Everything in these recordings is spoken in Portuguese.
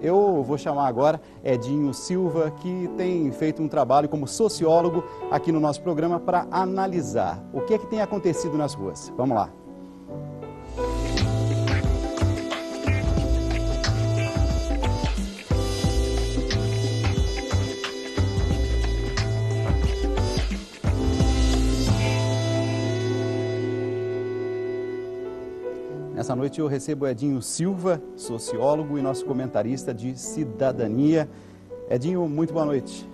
Eu vou chamar agora Edinho Silva, que tem feito um trabalho como sociólogo aqui no nosso programa para analisar o que é que tem acontecido nas ruas. Vamos lá. Nessa noite eu recebo Edinho Silva, sociólogo e nosso comentarista de cidadania. Edinho, muito boa noite.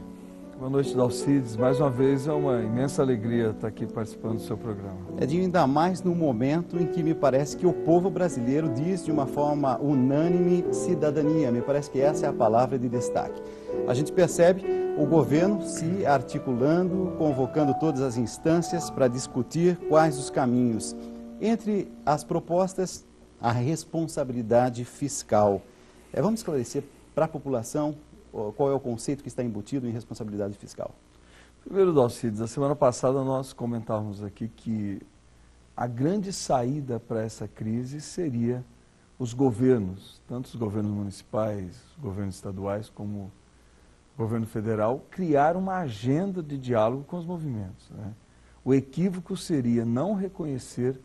Boa noite, Dalcides. Mais uma vez é uma imensa alegria estar aqui participando do seu programa. Edinho, ainda mais no momento em que me parece que o povo brasileiro diz de uma forma unânime cidadania. Me parece que essa é a palavra de destaque. A gente percebe o governo se articulando, convocando todas as instâncias para discutir quais os caminhos. Entre as propostas, a responsabilidade fiscal. Vamos esclarecer para a população qual é o conceito que está embutido em responsabilidade fiscal. Primeiro, Dalcides, a semana passada nós comentávamos aqui que a grande saída para essa crise seria os governos, tanto os governos municipais, os governos estaduais, como o governo federal, criar uma agenda de diálogo com os movimentos, né? O equívoco seria não reconhecer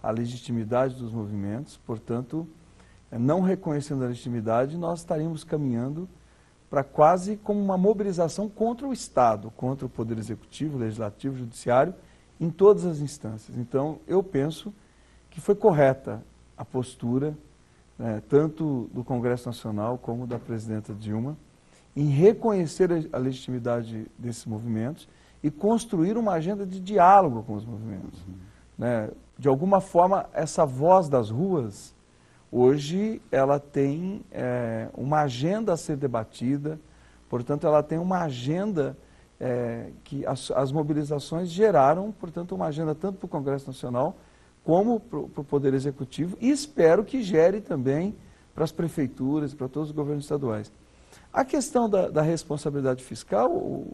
a legitimidade dos movimentos, portanto, não reconhecendo a legitimidade, nós estaríamos caminhando para quase como uma mobilização contra o Estado, contra o Poder Executivo, Legislativo, Judiciário, em todas as instâncias. Então, eu penso que foi correta a postura, tanto do Congresso Nacional como da presidenta Dilma, em reconhecer a legitimidade desses movimentos e construir uma agenda de diálogo com os movimentos. De alguma forma, essa voz das ruas, hoje, ela tem uma agenda a ser debatida, portanto, ela tem uma agenda que as mobilizações geraram, portanto, uma agenda tanto para o Congresso Nacional como para o Poder Executivo e espero que gere também para as prefeituras, para todos os governos estaduais. A questão da responsabilidade fiscal,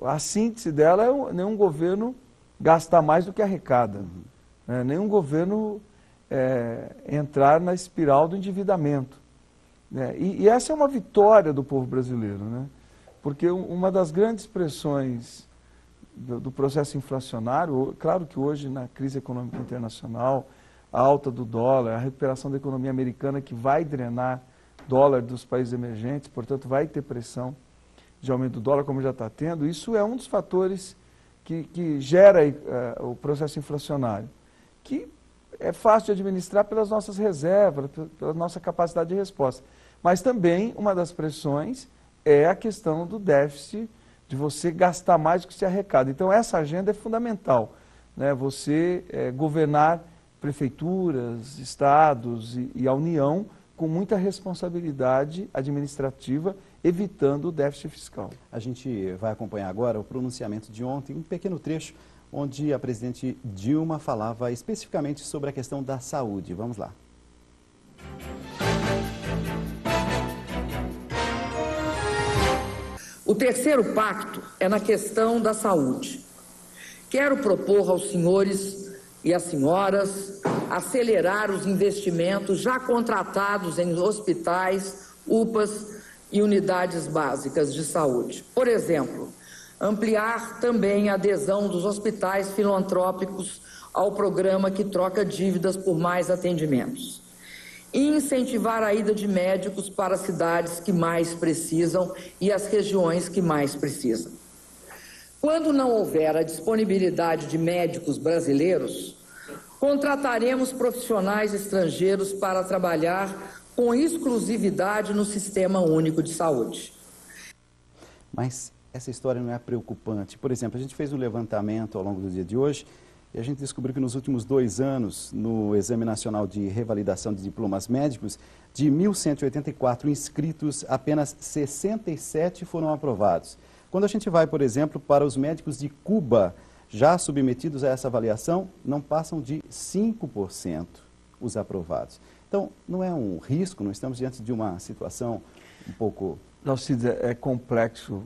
a síntese dela é nenhum governo gasta mais do que arrecada. Nenhum governo entrar na espiral do endividamento. E essa é uma vitória do povo brasileiro, né? Porque uma das grandes pressões do processo inflacionário, claro que hoje na crise econômica internacional, a alta do dólar, a recuperação da economia americana que vai drenar dólar dos países emergentes, portanto vai ter pressão de aumento do dólar, como já está tendo, isso é um dos fatores que gera o processo inflacionário, que é fácil de administrar pelas nossas reservas, pela nossa capacidade de resposta. Mas também uma das pressões é a questão do déficit, de você gastar mais do que se arrecada. Então essa agenda é fundamental, né? Você governar prefeituras, estados e a União com muita responsabilidade administrativa, evitando o déficit fiscal. A gente vai acompanhar agora o pronunciamento de ontem, um pequeno trecho, onde a presidente Dilma falava especificamente sobre a questão da saúde. Vamos lá. O terceiro pacto é na questão da saúde. Quero propor aos senhores e às senhoras acelerar os investimentos já contratados em hospitais, UPAs e unidades básicas de saúde. Por exemplo, ampliar também a adesão dos hospitais filantrópicos ao programa que troca dívidas por mais atendimentos. E incentivar a ida de médicos para as cidades que mais precisam e as regiões que mais precisam. Quando não houver a disponibilidade de médicos brasileiros, contrataremos profissionais estrangeiros para trabalhar com exclusividade no Sistema Único de Saúde. Mas essa história não é preocupante. Por exemplo, a gente fez um levantamento ao longo do dia de hoje e a gente descobriu que nos últimos 2 anos, no Exame Nacional de Revalidação de Diplomas Médicos, de 1.184 inscritos, apenas 67 foram aprovados. Quando a gente vai, por exemplo, para os médicos de Cuba, já submetidos a essa avaliação, não passam de 5% os aprovados. Então, não é um risco, não estamos diante de uma situação um pouco... Dalcides, é complexo,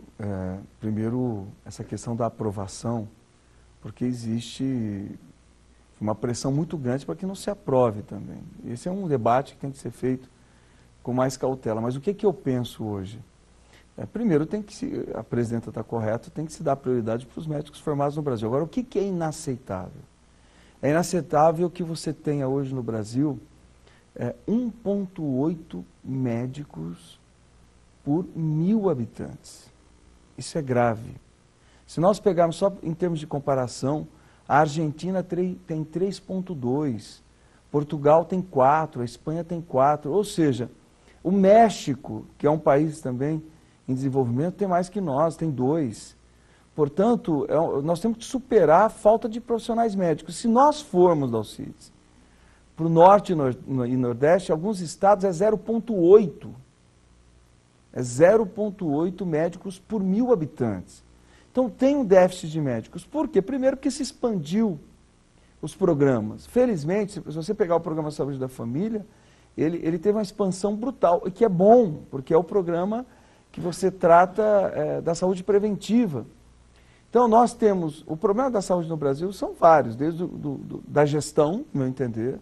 primeiro, essa questão da aprovação, porque existe uma pressão muito grande para que não se aprove também. Esse é um debate que tem que ser feito com mais cautela. Mas o que eu penso hoje? Primeiro, a presidenta está correta, tem que se dar prioridade para os médicos formados no Brasil. Agora, o que é inaceitável? É inaceitável que você tenha hoje no Brasil 1,8 médicos por 1.000 habitantes. Isso é grave. Se nós pegarmos só em termos de comparação, a Argentina tem 3,2, Portugal tem 4, a Espanha tem 4, ou seja, o México, que é um país também em desenvolvimento, tem mais que nós, tem 2. Portanto, nós temos que superar a falta de profissionais médicos. Se nós formos, Dalcides, para o Norte e Nordeste, alguns estados é 0,8. É 0,8 médicos por 1.000 habitantes. Então tem um déficit de médicos. Por quê? Primeiro porque se expandiu os programas. Felizmente, se você pegar o programa Saúde da Família, ele teve uma expansão brutal, e que é bom, porque é o programa que você trata da saúde preventiva. Então nós temos, o problema da saúde no Brasil são vários, desde da gestão, no meu entender,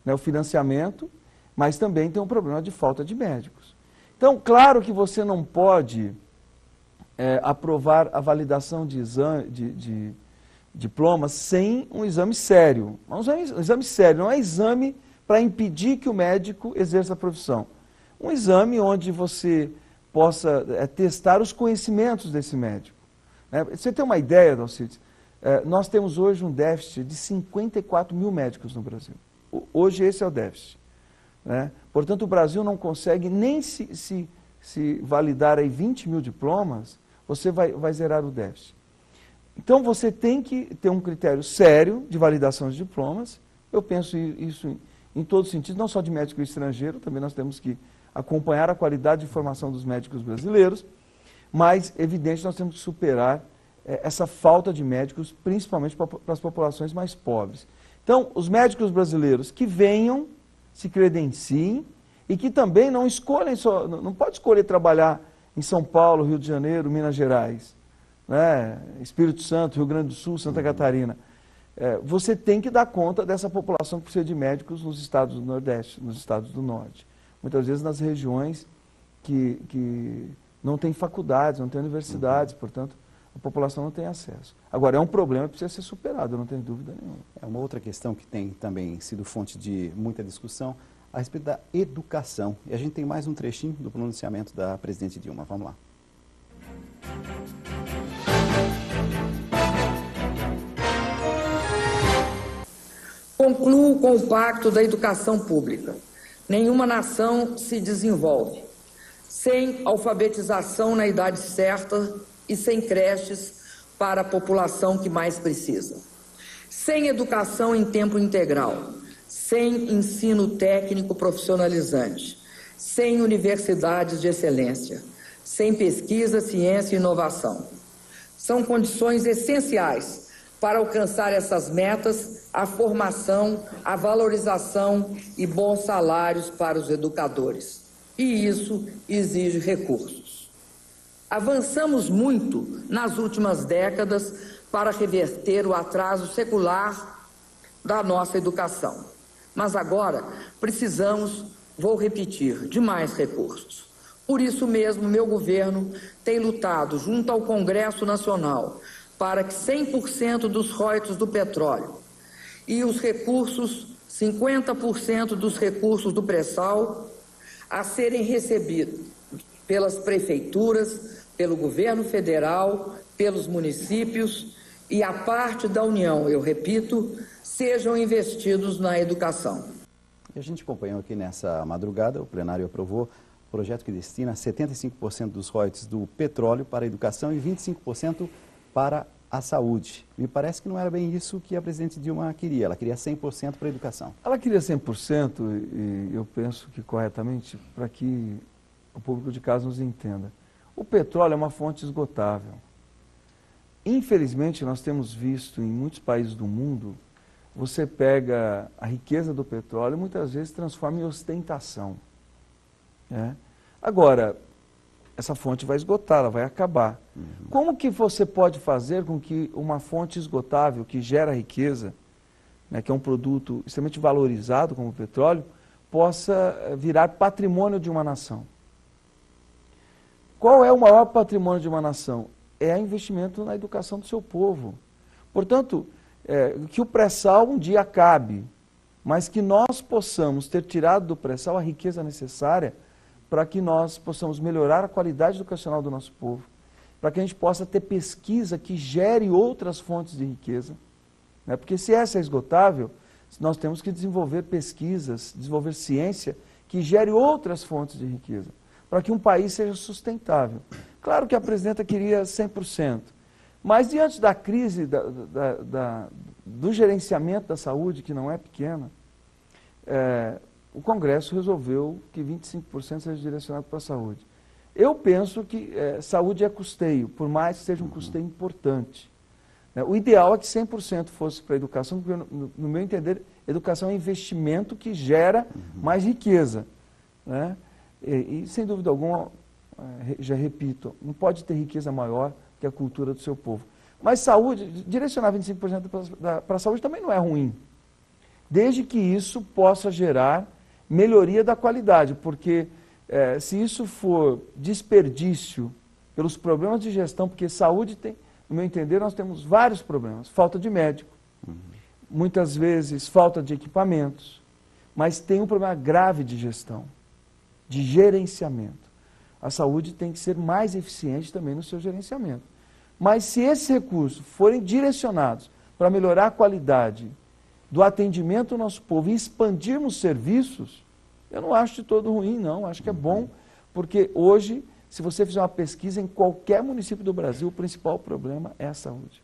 né, o financiamento, mas também tem um problema de falta de médicos. Então, claro que você não pode aprovar a validação de diplomas sem um exame sério. Um exame sério, não é exame para impedir que o médico exerça a profissão. Um exame onde você possa testar os conhecimentos desse médico. Você tem uma ideia, Dalcides? Nós temos hoje um déficit de 54.000 médicos no Brasil. Hoje esse é o déficit. Portanto, o Brasil não consegue nem se validar aí 20.000 diplomas, você vai zerar o déficit. Então, você tem que ter um critério sério de validação de diplomas. Eu penso isso em todos os sentidos, não só de médico estrangeiro, também nós temos que acompanhar a qualidade de formação dos médicos brasileiros, mas, evidente, nós temos que superar essa falta de médicos, principalmente para as populações mais pobres. Então, os médicos brasileiros que venham, se credenciem e que também não escolhem, não pode escolher trabalhar em São Paulo, Rio de Janeiro, Minas Gerais, Espírito Santo, Rio Grande do Sul, Santa Catarina. Você tem que dar conta dessa população que precisa de médicos nos estados do Nordeste, nos estados do Norte. Muitas vezes nas regiões que não tem faculdades, não tem universidades, portanto, a população não tem acesso. Agora, é um problema que precisa ser superado, eu não tenho dúvida nenhuma. Uma outra questão que tem também sido fonte de muita discussão a respeito da educação. E a gente tem mais um trechinho do pronunciamento da presidente Dilma. Vamos lá. Concluo com o Pacto da Educação Pública. Nenhuma nação se desenvolve sem alfabetização na idade certa e sem creches para a população que mais precisa. Sem educação em tempo integral, sem ensino técnico profissionalizante, sem universidades de excelência, sem pesquisa, ciência e inovação. São condições essenciais para alcançar essas metas, a formação, a valorização e bons salários para os educadores. E isso exige recursos. Avançamos muito nas últimas décadas para reverter o atraso secular da nossa educação. Mas agora precisamos, vou repetir, de mais recursos. Por isso mesmo, meu governo tem lutado junto ao Congresso Nacional para que 100% dos royalties do petróleo e os recursos, 50% dos recursos do pré-sal, a serem recebidos pelas prefeituras, pelo governo federal, pelos municípios e a parte da União, eu repito, sejam investidos na educação. E a gente acompanhou aqui nessa madrugada, o plenário aprovou o projeto que destina 75% dos royalties do petróleo para a educação e 25% para a saúde. Me parece que não era bem isso que a presidente Dilma queria, ela queria 100% para a educação. Ela queria 100% e eu penso que corretamente, para que o público de casa nos entenda. O petróleo é uma fonte esgotável. Infelizmente, nós temos visto em muitos países do mundo, você pega a riqueza do petróleo e muitas vezes transforma em ostentação. Agora, essa fonte vai esgotar, ela vai acabar. Como que você pode fazer com que uma fonte esgotável, que gera riqueza, que é um produto extremamente valorizado como o petróleo, possa virar patrimônio de uma nação. Qual é o maior patrimônio de uma nação? É o investimento na educação do seu povo. Portanto, que o pré-sal um dia acabe, mas que nós possamos ter tirado do pré-sal a riqueza necessária para que nós possamos melhorar a qualidade educacional do nosso povo, para que a gente possa ter pesquisa que gere outras fontes de riqueza, né? Porque se essa é esgotável, nós temos que desenvolver pesquisas, desenvolver ciência que gere outras fontes de riqueza, para que um país seja sustentável. Claro que a presidenta queria 100%, mas diante da crise do gerenciamento da saúde, que não é pequena, o Congresso resolveu que 25% seja direcionado para a saúde. Eu penso que saúde é custeio, por mais que seja um custeio importante. O ideal é que 100% fosse para a educação, porque, no meu entender, educação é um investimento que gera mais riqueza, né? E, sem dúvida alguma, já repito, não pode ter riqueza maior que a cultura do seu povo. Mas saúde, direcionar 25% para a saúde também não é ruim, desde que isso possa gerar melhoria da qualidade, porque se isso for desperdício pelos problemas de gestão, porque saúde tem, no meu entender, nós temos vários problemas, falta de médico, muitas vezes falta de equipamentos, mas tem um problema grave de gestão, de gerenciamento. A saúde tem que ser mais eficiente também no seu gerenciamento. Mas se esses recursos forem direcionados para melhorar a qualidade do atendimento ao nosso povo e expandirmos serviços, eu não acho de todo ruim, não. Acho que é bom, porque hoje, se você fizer uma pesquisa em qualquer município do Brasil, o principal problema é a saúde.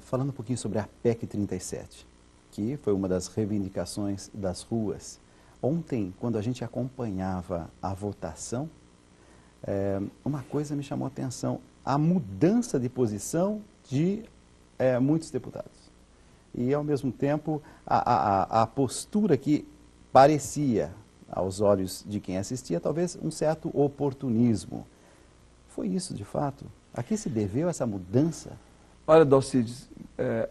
Falando um pouquinho sobre a PEC 37, que foi uma das reivindicações das ruas. Ontem, quando a gente acompanhava a votação, uma coisa me chamou a atenção, a mudança de posição de muitos deputados. E, ao mesmo tempo, a postura que parecia, aos olhos de quem assistia, talvez um certo oportunismo. Foi isso, de fato? A que se deveu essa mudança? Olha, Dalcides,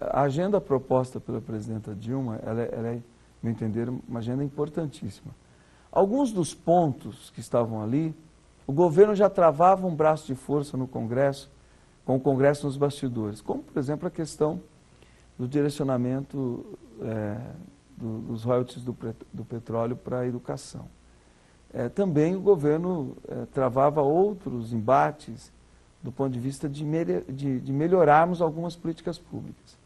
a agenda proposta pela presidenta Dilma, ela é, no meu entender, uma agenda importantíssima. Alguns dos pontos que estavam ali, o governo já travava um braço de força no Congresso, com o Congresso nos bastidores, como, por exemplo, a questão do direcionamento dos royalties do petróleo para a educação. Também o governo travava outros embates do ponto de vista de melhorarmos algumas políticas públicas.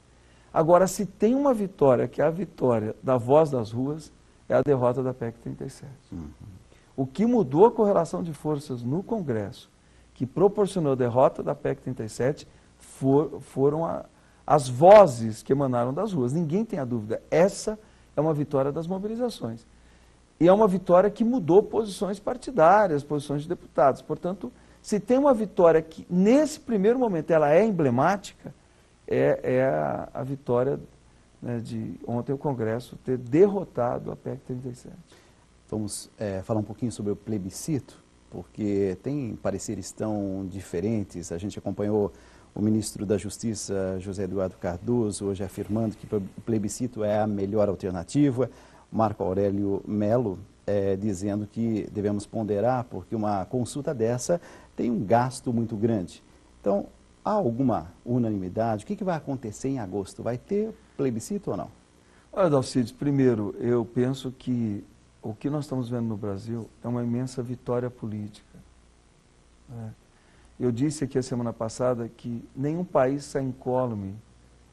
Agora, se tem uma vitória, que é a vitória da voz das ruas, é a derrota da PEC 37. O que mudou a correlação de forças no Congresso, que proporcionou a derrota da PEC 37, foram as vozes que emanaram das ruas. Ninguém tem a dúvida, essa é uma vitória das mobilizações. E é uma vitória que mudou posições partidárias, posições de deputados. Portanto, se tem uma vitória que, nesse primeiro momento, ela é emblemática, é a vitória, né, de ontem o Congresso ter derrotado a PEC 37. Vamos falar um pouquinho sobre o plebiscito, porque tem pareceres tão diferentes. A gente acompanhou o ministro da Justiça, José Eduardo Cardoso, hoje afirmando que o plebiscito é a melhor alternativa. Marco Aurélio Melo dizendo que devemos ponderar, porque uma consulta dessa tem um gasto muito grande. Então, há alguma unanimidade? O que vai acontecer em agosto? Vai ter plebiscito ou não? Olha, Dalcides, primeiro, eu penso que o que nós estamos vendo no Brasil é uma imensa vitória política. Eu disse aqui a semana passada que nenhum país sai incólume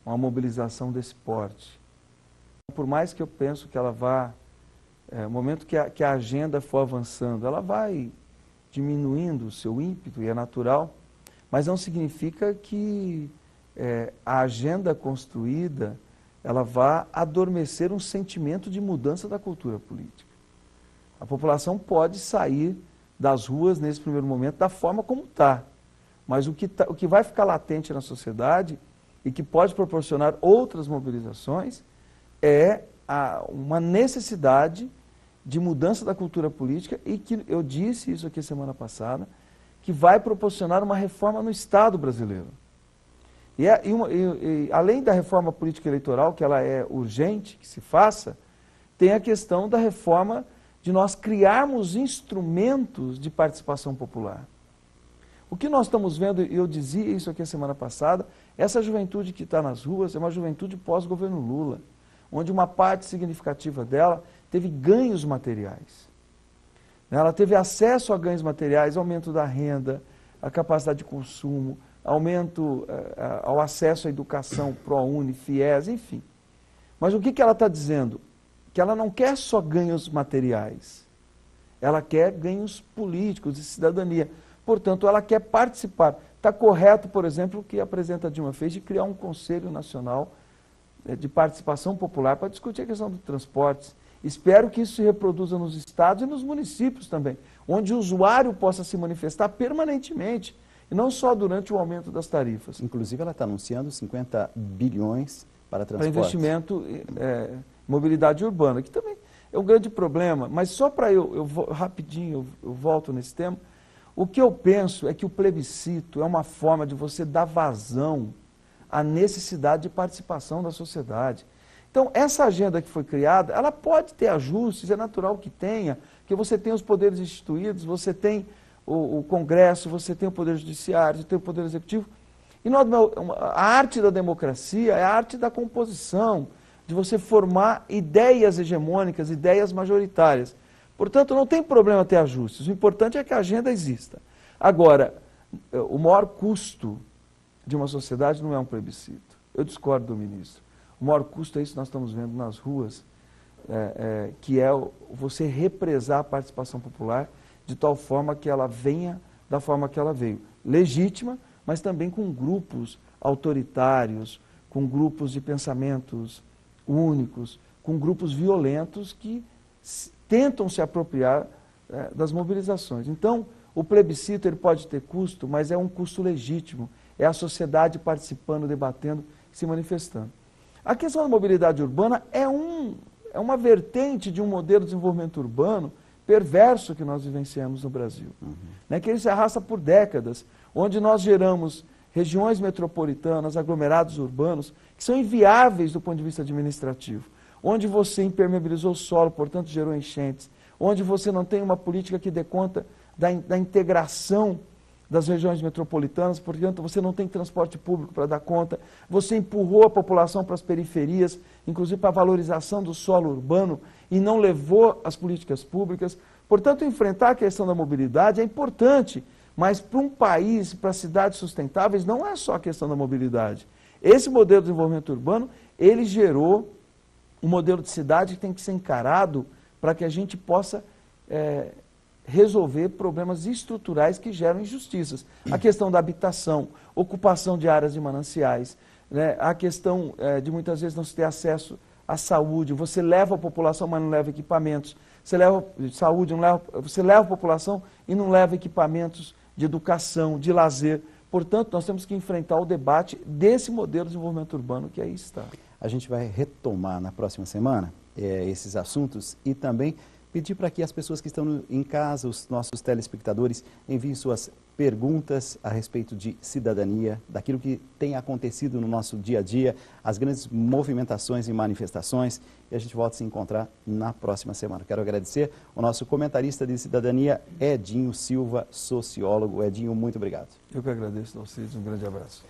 uma mobilização desse porte. Por mais que eu penso que ela vá, no momento que a agenda for avançando, ela vai diminuindo o seu ímpeto, e é natural, mas não significa que a agenda construída ela vá adormecer um sentimento de mudança da cultura política. A população pode sair das ruas nesse primeiro momento da forma como está, mas o que vai ficar latente na sociedade e que pode proporcionar outras mobilizações é uma necessidade de mudança da cultura política e que, eu disse isso aqui semana passada, que vai proporcionar uma reforma no Estado brasileiro. E além da reforma política eleitoral, que ela é urgente, que se faça, tem a questão da reforma de nós criarmos instrumentos de participação popular. O que nós estamos vendo, e eu dizia isso aqui a semana passada, essa juventude que está nas ruas é uma juventude pós-governo Lula, onde uma parte significativa dela teve ganhos materiais. Ela teve acesso a ganhos materiais, aumento da renda, a capacidade de consumo, aumento ao acesso à educação, ProUni, FIES, enfim. Mas o que ela está dizendo? Que ela não quer só ganhos materiais, ela quer ganhos políticos de cidadania. Portanto, ela quer participar. Está correto, por exemplo, o que a presidenta Dilma fez de criar um Conselho Nacional de Participação Popular para discutir a questão do transporte. Espero que isso se reproduza nos estados e nos municípios também, onde o usuário possa se manifestar permanentemente, e não só durante o aumento das tarifas. Inclusive, ela está anunciando 50 bilhões para transporte. Para investimento em mobilidade urbana, que também é um grande problema. Mas só para rapidinho, eu volto nesse tema. O que eu penso é que o plebiscito é uma forma de você dar vazão à necessidade de participação da sociedade. Então, essa agenda que foi criada, ela pode ter ajustes, é natural que tenha, que você tem os poderes instituídos, você tem o Congresso, você tem o Poder Judiciário, você tem o Poder Executivo. E a arte da democracia é a arte da composição, de você formar ideias hegemônicas, ideias majoritárias. Portanto, não tem problema ter ajustes, o importante é que a agenda exista. Agora, o maior custo de uma sociedade não é um plebiscito. Eu discordo do ministro. O maior custo é isso que nós estamos vendo nas ruas, que é você represar a participação popular de tal forma que ela venha da forma que ela veio. Legítima, mas também com grupos autoritários, com grupos de pensamentos únicos, com grupos violentos que tentam se apropriar das mobilizações. Então, o plebiscito ele pode ter custo, mas é um custo legítimo. É a sociedade participando, debatendo, se manifestando. A questão da mobilidade urbana é uma vertente de um modelo de desenvolvimento urbano perverso que nós vivenciamos no Brasil. Que ele se arrasta por décadas, onde nós geramos regiões metropolitanas, aglomerados urbanos, que são inviáveis do ponto de vista administrativo, onde você impermeabilizou o solo, portanto gerou enchentes, onde você não tem uma política que dê conta da integração das regiões metropolitanas, portanto você não tem transporte público para dar conta, você empurrou a população para as periferias, inclusive para a valorização do solo urbano, e não levou as políticas públicas. Portanto, enfrentar a questão da mobilidade é importante, mas para um país, para cidades sustentáveis, não é só a questão da mobilidade. Esse modelo de desenvolvimento urbano, ele gerou um modelo de cidade que tem que ser encarado para que a gente possa resolver problemas estruturais que geram injustiças. A questão da habitação, ocupação de áreas de mananciais, a questão de muitas vezes não se ter acesso à saúde, você leva a população, mas não leva equipamentos, você leva saúde, você leva a população e não leva equipamentos de educação, de lazer. Portanto, nós temos que enfrentar o debate desse modelo de desenvolvimento urbano que aí está. A gente vai retomar na próxima semana esses assuntos e também pedir para que as pessoas que estão em casa, os nossos telespectadores, enviem suas perguntas a respeito de cidadania, daquilo que tem acontecido no nosso dia a dia, as grandes movimentações e manifestações, e a gente volta a se encontrar na próxima semana. Quero agradecer o nosso comentarista de cidadania, Edinho Silva, sociólogo. Edinho, muito obrigado. Eu que agradeço, Alcides, um grande abraço.